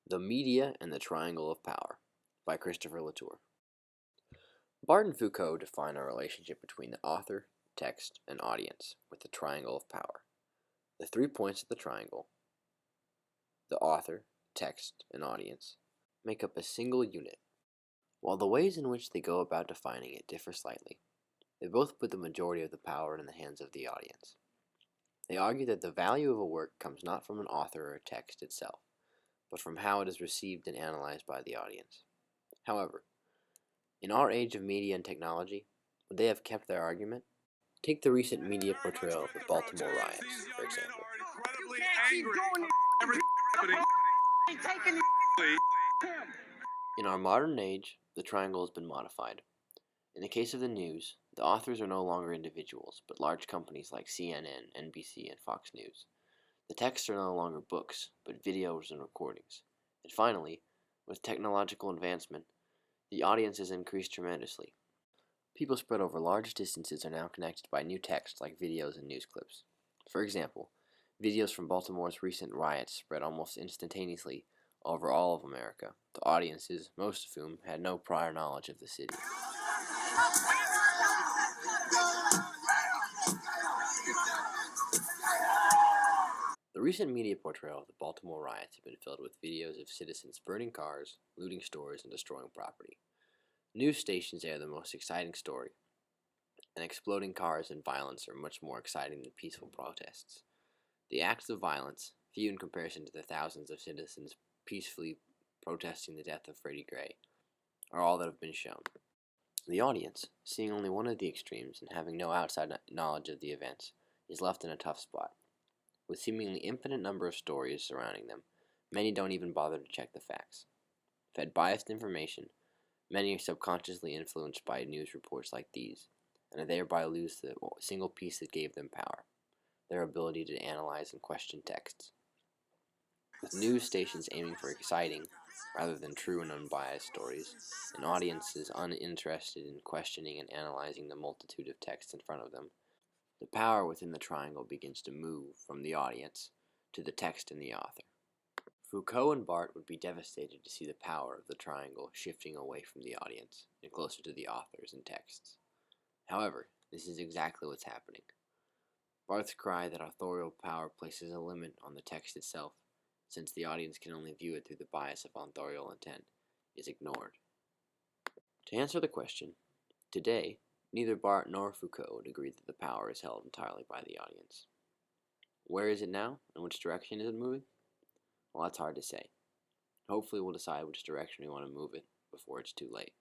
The Media and the Triangle of Power by Christopher Latour. Barth and Foucault define a relationship between the author, text, and audience with the triangle of power. The 3 points of the triangle, the author, text, and audience, make up a single unit. While the ways in which they go about defining it differ slightly, they both put the majority of the power in the hands of the audience. They argue that the value of a work comes not from an author or a text itself, but from how it is received and analyzed by the audience. However, in our age of media and technology, would they have kept their argument? Take the recent media portrayal of the Baltimor riots, for example. In our modern age, the triangle has been modified. In the case of the news, the authors are no longer individuals, but large companies like CNN, NBC, and Fox News. The texts are no longer books, but videos and recordings. And finally, with technological advancement, the audience has increased tremendously. People spread over large distances are now connected by new text like videos and news clips. For example, videos from Baltimore's recent riots spread almost instantaneously over all of America, to audiences, most of whom had no prior knowledge of the city. The recent media portrayal of the Baltimore riots have been filled with videos of citizens burning cars, looting stores, and destroying property. News stations air the most exciting story, and exploding cars and violence are much more exciting than peaceful protests. The acts of violence, few in comparison to the thousands of citizens peacefully protesting the death of Freddie Gray, are all that have been shown. The audience, seeing only one of the extremes and having no outside knowledge of the events, is left in a tough spot. With seemingly infinite number of stories surrounding them, many don't even bother to check the facts. Fed biased information, many are subconsciously influenced by news reports like these, and thereby lose the single piece that gave them power, their ability to analyze and question texts. With news stations aiming for exciting, rather than true and unbiased stories, and audiences uninterested in questioning and analyzing the multitude of texts in front of them, the power within the triangle begins to move from the audience to the text and the author. Foucault and Barth would be devastated to see the power of the triangle shifting away from the audience and closer to the authors and texts. However, this is exactly what's happening. Barth's cry that authorial power places a limit on the text itself, since the audience can only view it through the bias of authorial intent, is ignored. To answer the question, today, neither Barth nor Foucault would agree that the power is held entirely by the audience. Where is it now, and which direction is it moving? Well, that's hard to say. Hopefully we'll decide which direction we want to move it before it's too late.